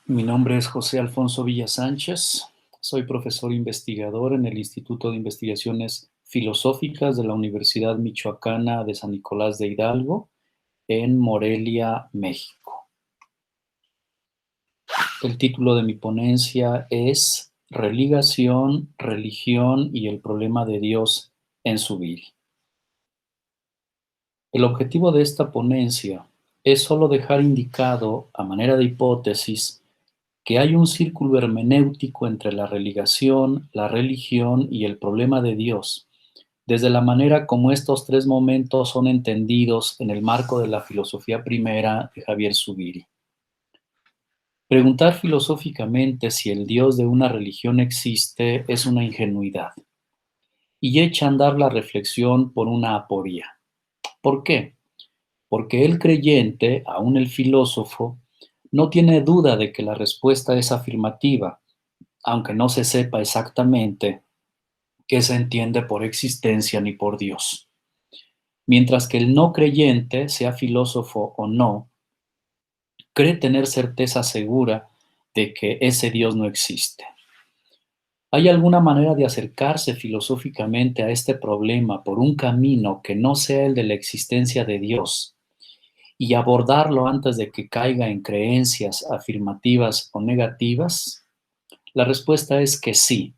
Mi nombre es José Alfonso Villa Sánchez. Soy profesor investigador en el Instituto de Investigaciones Filosóficas de la Universidad Michoacana de San Nicolás de Hidalgo, en Morelia, México. El título de mi ponencia es Religación, religión y el problema de Dios en Zubiri. El objetivo de esta ponencia es solo dejar indicado, a manera de hipótesis, que hay un círculo hermenéutico entre la religación, la religión y el problema de Dios, desde la manera como estos tres momentos son entendidos en el marco de la filosofía primera de Javier Zubiri. Preguntar filosóficamente si el Dios de una religión existe es una ingenuidad y echa a andar la reflexión por una aporía. ¿Por qué? Porque el creyente, aun el filósofo, no tiene duda de que la respuesta es afirmativa, aunque no se sepa exactamente qué se entiende por existencia ni por Dios. Mientras que el no creyente, sea filósofo o no, cree tener certeza segura de que ese Dios no existe. ¿Hay alguna manera de acercarse filosóficamente a este problema por un camino que no sea el de la existencia de Dios y abordarlo antes de que caiga en creencias afirmativas o negativas? La respuesta es que sí,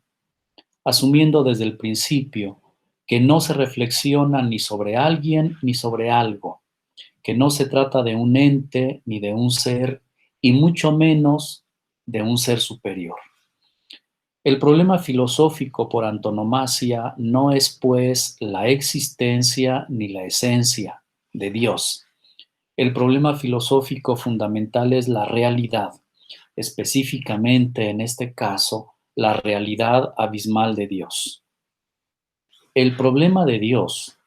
asumiendo desde el principio que no se reflexiona ni sobre alguien ni sobre algo, que no se trata de un ente ni de un ser, y mucho menos de un ser superior. El problema filosófico por antonomasia no es, pues, la existencia ni la esencia de Dios. El problema filosófico fundamental es la realidad, específicamente en este caso, la realidad abismal de Dios. El problema de Dios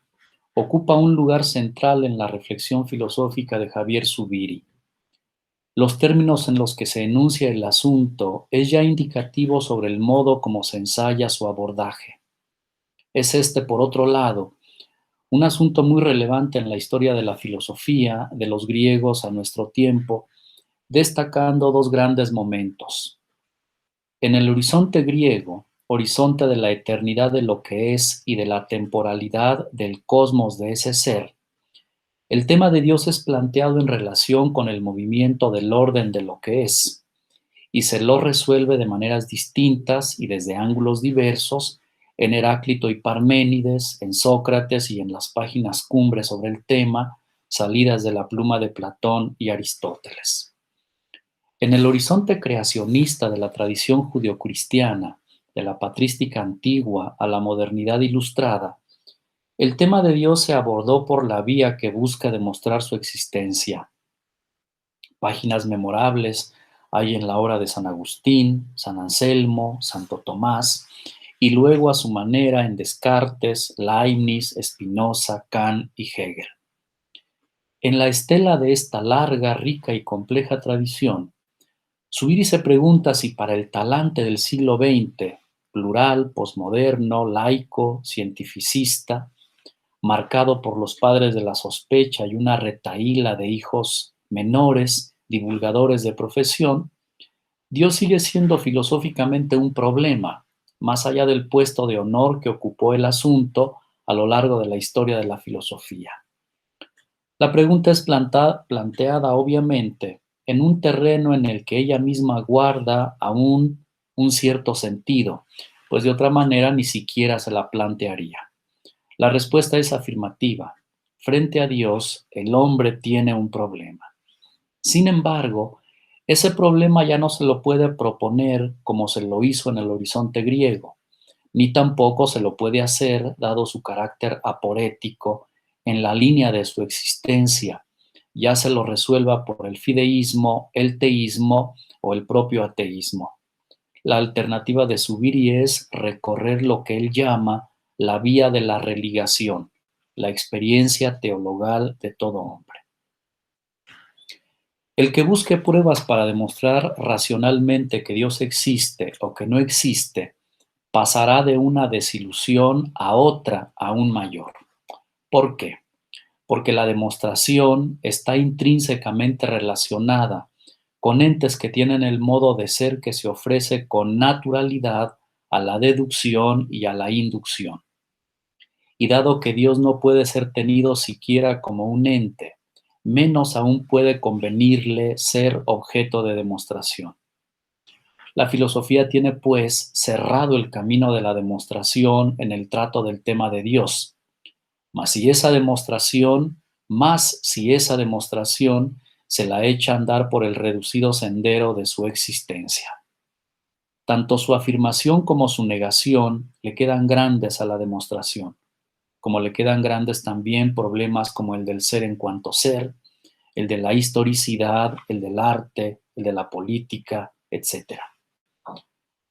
ocupa un lugar central en la reflexión filosófica de Javier Zubiri. Los términos en los que se enuncia el asunto es ya indicativo sobre el modo como se ensaya su abordaje. Es este, por otro lado, un asunto muy relevante en la historia de la filosofía de los griegos a nuestro tiempo, destacando dos grandes momentos. En el horizonte griego, horizonte de la eternidad de lo que es y de la temporalidad del cosmos de ese ser, el tema de Dios es planteado en relación con el movimiento del orden de lo que es, y se lo resuelve de maneras distintas y desde ángulos diversos en Heráclito y Parménides, en Sócrates y en las páginas cumbres sobre el tema, salidas de la pluma de Platón y Aristóteles. En el horizonte creacionista de la tradición judeocristiana, de la patrística antigua a la modernidad ilustrada, el tema de Dios se abordó por la vía que busca demostrar su existencia. Páginas memorables hay en la obra de San Agustín, San Anselmo, Santo Tomás, y luego a su manera en Descartes, Leibniz, Spinoza, Kant y Hegel. En la estela de esta larga, rica y compleja tradición, Zubiri se pregunta si para el talante del siglo XX, plural, posmoderno, laico, cientificista, marcado por los padres de la sospecha y una retahíla de hijos menores, divulgadores de profesión, Dios sigue siendo filosóficamente un problema, más allá del puesto de honor que ocupó el asunto a lo largo de la historia de la filosofía. La pregunta es planteada obviamente en un terreno en el que ella misma guarda aún un cierto sentido, pues de otra manera ni siquiera se la plantearía. La respuesta es afirmativa. Frente a Dios, el hombre tiene un problema. Sin embargo, ese problema ya no se lo puede proponer como se lo hizo en el horizonte griego, ni tampoco se lo puede hacer, dado su carácter aporético, en la línea de su existencia, ya se lo resuelva por el fideísmo, el teísmo o el propio ateísmo. La alternativa de Zubiri es recorrer lo que él llama la vía de la religación, la experiencia teologal de todo hombre. El que busque pruebas para demostrar racionalmente que Dios existe o que no existe, pasará de una desilusión a otra aún mayor. ¿Por qué? Porque la demostración está intrínsecamente relacionada con entes que tienen el modo de ser que se ofrece con naturalidad a la deducción y a la inducción. Y dado que Dios no puede ser tenido siquiera como un ente, menos aún puede convenirle ser objeto de demostración. La filosofía tiene, pues, cerrado el camino de la demostración en el trato del tema de Dios. Más si esa demostración se la echa a andar por el reducido sendero de su existencia. Tanto su afirmación como su negación le quedan grandes a la demostración, como le quedan grandes también problemas como el del ser en cuanto ser, el de la historicidad, el del arte, el de la política, etc.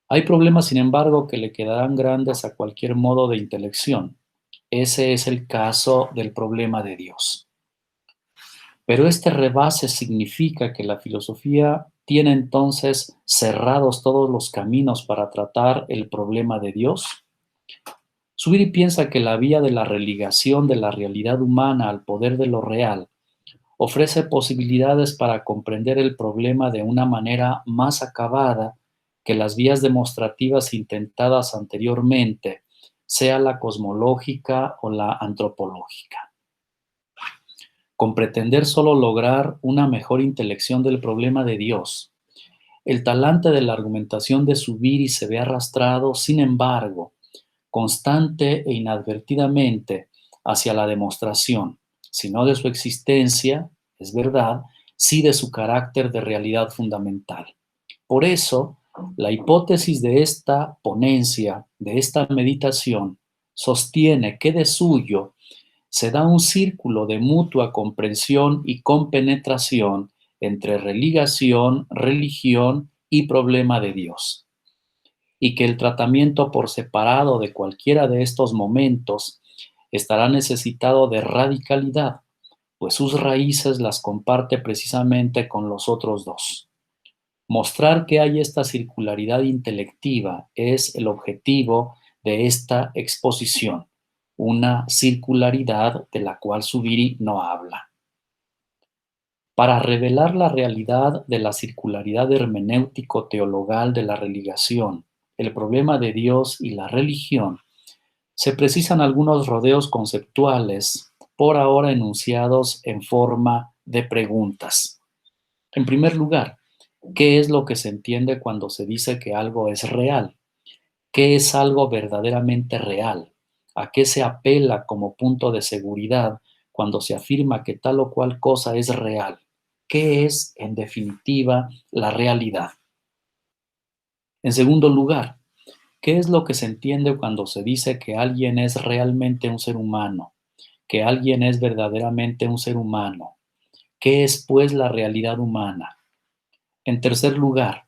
Hay problemas, sin embargo, que le quedarán grandes a cualquier modo de intelección. Ese es el caso del problema de Dios. Pero este rebase significa que la filosofía tiene entonces cerrados todos los caminos para tratar el problema de Dios. Zubiri piensa que la vía de la religación de la realidad humana al poder de lo real ofrece posibilidades para comprender el problema de una manera más acabada que las vías demostrativas intentadas anteriormente, sea la cosmológica o la antropológica. Con pretender solo lograr una mejor intelección del problema de Dios, el talante de la argumentación de Zubiri se ve arrastrado, sin embargo, constante e inadvertidamente hacia la demostración, si no de su existencia, es verdad, sí de su carácter de realidad fundamental. Por eso, la hipótesis de esta ponencia, de esta meditación, sostiene que de suyo se da un círculo de mutua comprensión y compenetración entre religación, religión y problema de Dios, y que el tratamiento por separado de cualquiera de estos momentos estará necesitado de radicalidad, pues sus raíces las comparte precisamente con los otros dos. Mostrar que hay esta circularidad intelectiva es el objetivo de esta exposición, una circularidad de la cual Zubiri no habla. Para revelar la realidad de la circularidad hermenéutico-teologal de la religación, el problema de Dios y la religión, se precisan algunos rodeos conceptuales, por ahora enunciados en forma de preguntas. En primer lugar, ¿qué es lo que se entiende cuando se dice que algo es real? ¿Qué es algo verdaderamente real? ¿A qué se apela como punto de seguridad cuando se afirma que tal o cual cosa es real? ¿Qué es, en definitiva, la realidad? En segundo lugar, ¿qué es lo que se entiende cuando se dice que alguien es realmente un ser humano? Que alguien es verdaderamente un ser humano. ¿Qué es, pues, la realidad humana? En tercer lugar,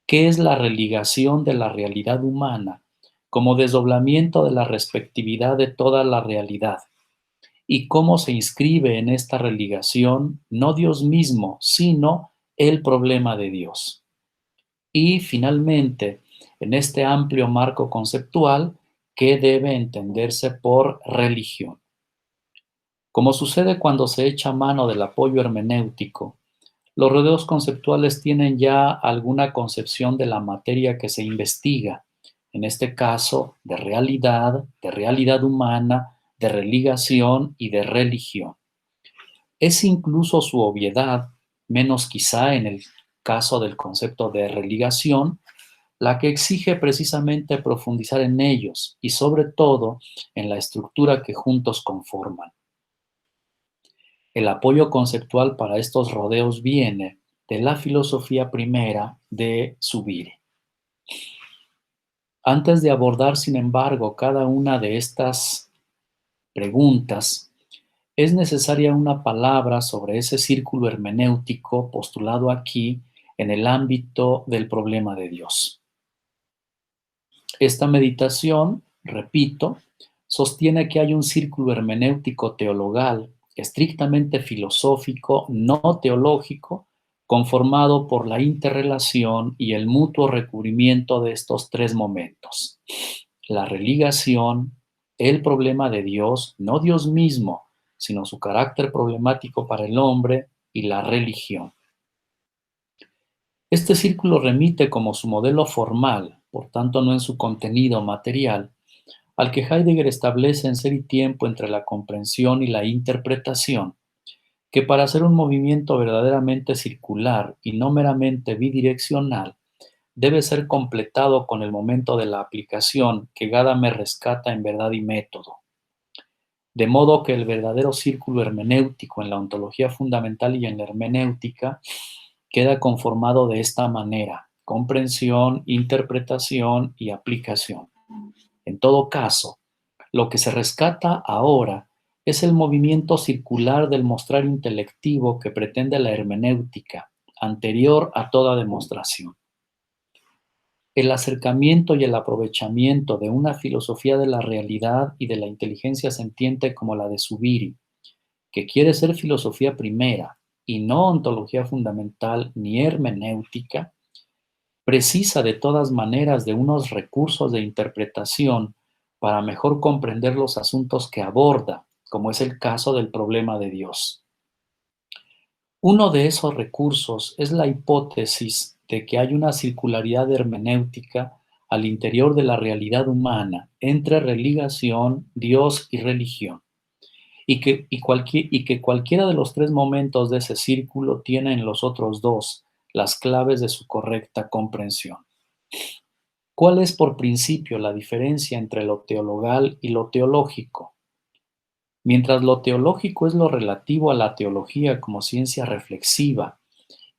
¿qué es la religación de la realidad humana como desdoblamiento de la respectividad de toda la realidad? ¿Y cómo se inscribe en esta religación no Dios mismo, sino el problema de Dios? Y finalmente, en este amplio marco conceptual, ¿qué debe entenderse por religión? Como sucede cuando se echa mano del apoyo hermenéutico, los rodeos conceptuales tienen ya alguna concepción de la materia que se investiga, en este caso de realidad humana, de religación y de religión. Es incluso su obviedad, menos quizá en el caso del concepto de religación, la que exige precisamente profundizar en ellos y sobre todo en la estructura que juntos conforman. El apoyo conceptual para estos rodeos viene de la filosofía primera de Zubiri. Antes de abordar, sin embargo, cada una de estas preguntas, es necesaria una palabra sobre ese círculo hermenéutico postulado aquí en el ámbito del problema de Dios. Esta meditación, repito, sostiene que hay un círculo hermenéutico teologal, estrictamente filosófico, no teológico, conformado por la interrelación y el mutuo recubrimiento de estos tres momentos: la religación, el problema de Dios, no Dios mismo, sino su carácter problemático para el hombre, y la religión. Este círculo remite como su modelo formal, por tanto no en su contenido material, al que Heidegger establece en Ser y Tiempo entre la comprensión y la interpretación, que para hacer un movimiento verdaderamente circular y no meramente bidireccional, debe ser completado con el momento de la aplicación que Gadamer rescata en Verdad y Método. De modo que el verdadero círculo hermenéutico en la ontología fundamental y en la hermenéutica queda conformado de esta manera: comprensión, interpretación y aplicación. En todo caso, lo que se rescata ahora es el movimiento circular del mostrar intelectivo que pretende la hermenéutica, anterior a toda demostración. El acercamiento y el aprovechamiento de una filosofía de la realidad y de la inteligencia sentiente como la de Zubiri, que quiere ser filosofía primera y no ontología fundamental ni hermenéutica, precisa de todas maneras de unos recursos de interpretación para mejor comprender los asuntos que aborda, como es el caso del problema de Dios. Uno de esos recursos es la hipótesis de que hay una circularidad hermenéutica al interior de la realidad humana entre religación, Dios y religión, y que cualquiera de los tres momentos de ese círculo tiene en los otros dos las claves de su correcta comprensión. ¿Cuál es por principio la diferencia entre lo teologal y lo teológico? Mientras lo teológico es lo relativo a la teología como ciencia reflexiva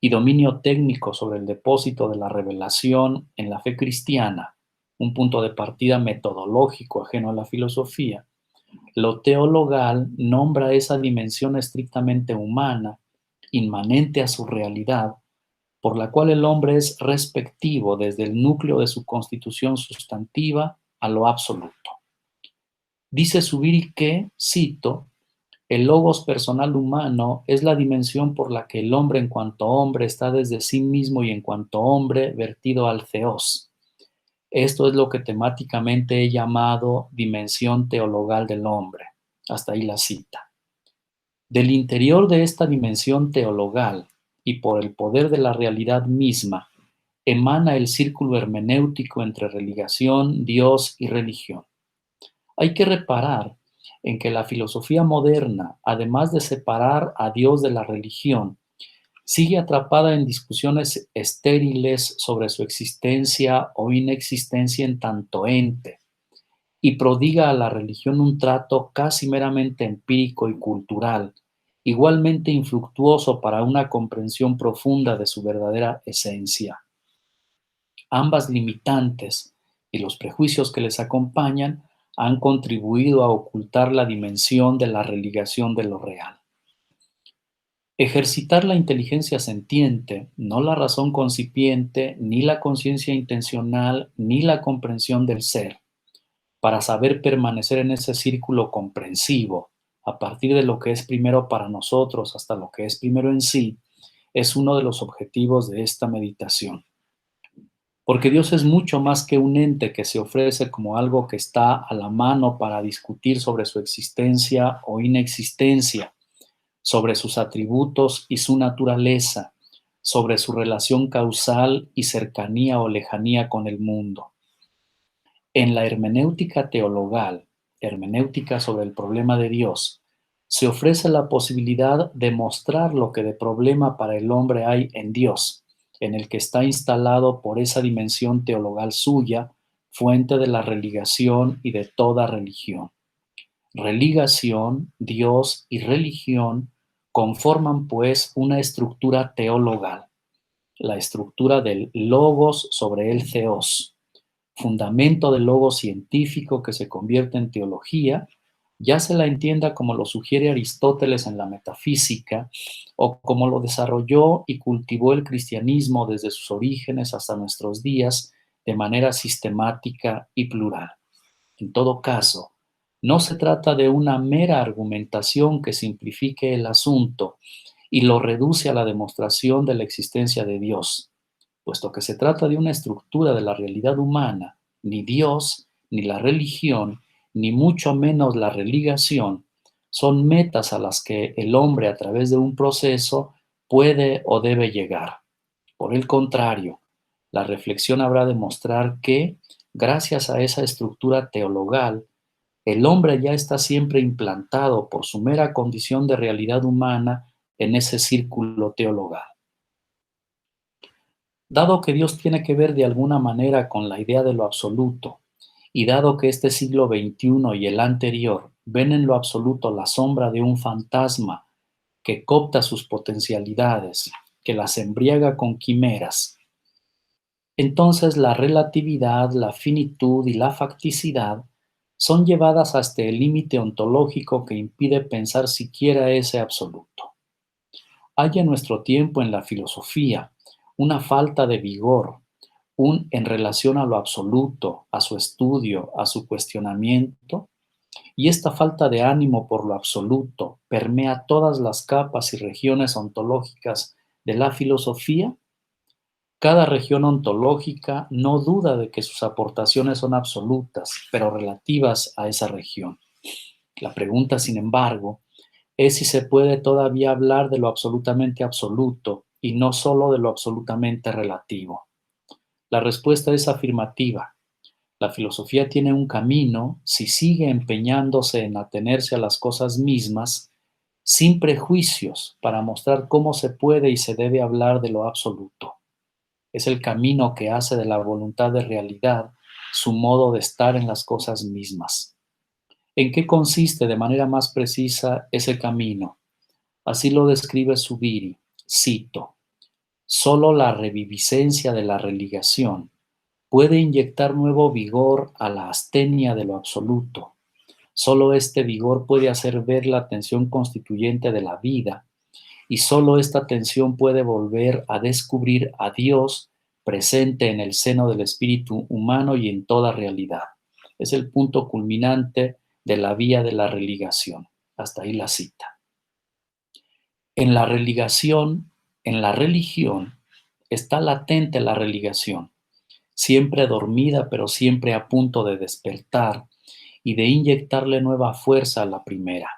y dominio técnico sobre el depósito de la revelación en la fe cristiana, un punto de partida metodológico ajeno a la filosofía, lo teologal nombra esa dimensión estrictamente humana, inmanente a su realidad, por la cual el hombre es respectivo desde el núcleo de su constitución sustantiva a lo absoluto. Dice Zubiri que, cito, el logos personal humano es la dimensión por la que el hombre en cuanto hombre está desde sí mismo y en cuanto hombre vertido al theos. Esto es lo que temáticamente he llamado dimensión teologal del hombre. Hasta ahí la cita. Del interior de esta dimensión teologal y por el poder de la realidad misma, emana el círculo hermenéutico entre religación, Dios y religión. Hay que reparar en que la filosofía moderna, además de separar a Dios de la religión, sigue atrapada en discusiones estériles sobre su existencia o inexistencia en tanto ente, y prodiga a la religión un trato casi meramente empírico y cultural, igualmente infructuoso para una comprensión profunda de su verdadera esencia. Ambas limitantes y los prejuicios que les acompañan han contribuido a ocultar la dimensión de la religación de lo real. Ejercitar la inteligencia sentiente, no la razón concipiente, ni la conciencia intencional, ni la comprensión del ser, para saber permanecer en ese círculo comprensivo, a partir de lo que es primero para nosotros hasta lo que es primero en sí, es uno de los objetivos de esta meditación. Porque Dios es mucho más que un ente que se ofrece como algo que está a la mano para discutir sobre su existencia o inexistencia, sobre sus atributos y su naturaleza, sobre su relación causal y cercanía o lejanía con el mundo. En la hermenéutica teologal, hermenéutica sobre el problema de Dios, se ofrece la posibilidad de mostrar lo que de problema para el hombre hay en Dios, en el que está instalado por esa dimensión teologal suya, fuente de la religación y de toda religión. Religación, Dios y religión conforman pues una estructura teologal, la estructura del logos sobre el theos, fundamento del logos científico que se convierte en teología, ya se la entienda como lo sugiere Aristóteles en la metafísica o como lo desarrolló y cultivó el cristianismo desde sus orígenes hasta nuestros días de manera sistemática y plural. En todo caso, no se trata de una mera argumentación que simplifique el asunto y lo reduce a la demostración de la existencia de Dios, puesto que se trata de una estructura de la realidad humana. Ni Dios, ni la religión, ni mucho menos la religación, son metas a las que el hombre a través de un proceso puede o debe llegar. Por el contrario, la reflexión habrá de mostrar que, gracias a esa estructura teologal, el hombre ya está siempre implantado por su mera condición de realidad humana en ese círculo teologal. Dado que Dios tiene que ver de alguna manera con la idea de lo absoluto, y dado que este siglo XXI y el anterior ven en lo absoluto la sombra de un fantasma que copta sus potencialidades, que las embriaga con quimeras, entonces la relatividad, la finitud y la facticidad son llevadas hasta el límite ontológico que impide pensar siquiera ese absoluto. Hay en nuestro tiempo en la filosofía una falta de vigor, en relación a lo absoluto, a su estudio, a su cuestionamiento, y esta falta de ánimo por lo absoluto permea todas las capas y regiones ontológicas de la filosofía. Cada región ontológica no duda de que sus aportaciones son absolutas, pero relativas a esa región. La pregunta, sin embargo, es si se puede todavía hablar de lo absolutamente absoluto y no solo de lo absolutamente relativo. La respuesta es afirmativa. La filosofía tiene un camino si sigue empeñándose en atenerse a las cosas mismas, sin prejuicios, para mostrar cómo se puede y se debe hablar de lo absoluto. Es el camino que hace de la voluntad de realidad su modo de estar en las cosas mismas. ¿En qué consiste de manera más precisa ese camino? Así lo describe Zubiri, cito: solo la reviviscencia de la religación puede inyectar nuevo vigor a la astenia de lo absoluto. Solo este vigor puede hacer ver la tensión constituyente de la vida, y solo esta tensión puede volver a descubrir a Dios presente en el seno del espíritu humano y en toda realidad. Es el punto culminante de la vía de la religación. Hasta ahí la cita. En la religación, en la religión, está latente la religación, siempre dormida pero siempre a punto de despertar y de inyectarle nueva fuerza a la primera.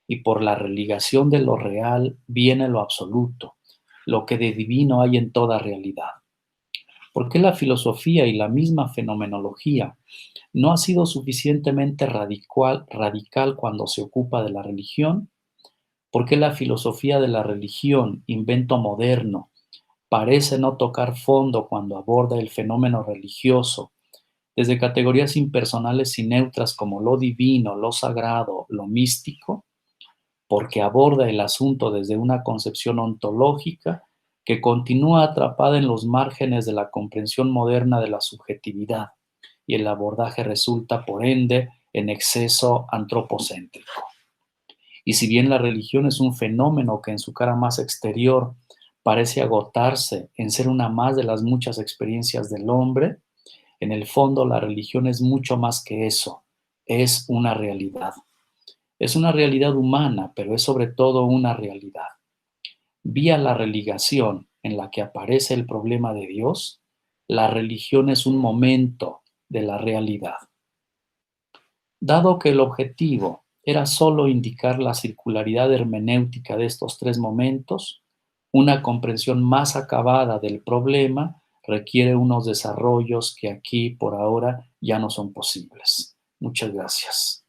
Y por la religación de lo real viene lo absoluto, lo que de divino hay en toda realidad. ¿Por qué la filosofía y la misma fenomenología no ha sido suficientemente radical cuando se ocupa de la religión? ¿Por qué la filosofía de la religión, invento moderno, parece no tocar fondo cuando aborda el fenómeno religioso, desde categorías impersonales y neutras como lo divino, lo sagrado, lo místico? Porque aborda el asunto desde una concepción ontológica que continúa atrapada en los márgenes de la comprensión moderna de la subjetividad, y el abordaje resulta, por ende, en exceso antropocéntrico. Y si bien la religión es un fenómeno que en su cara más exterior parece agotarse en ser una más de las muchas experiencias del hombre, en el fondo la religión es mucho más que eso, es una realidad. Es una realidad humana, pero es sobre todo una realidad. Vía la religación en la que aparece el problema de Dios, la religión es un momento de la realidad. Dado que el objetivo era solo indicar la circularidad hermenéutica de estos tres momentos, una comprensión más acabada del problema requiere unos desarrollos que aquí por ahora ya no son posibles. Muchas gracias.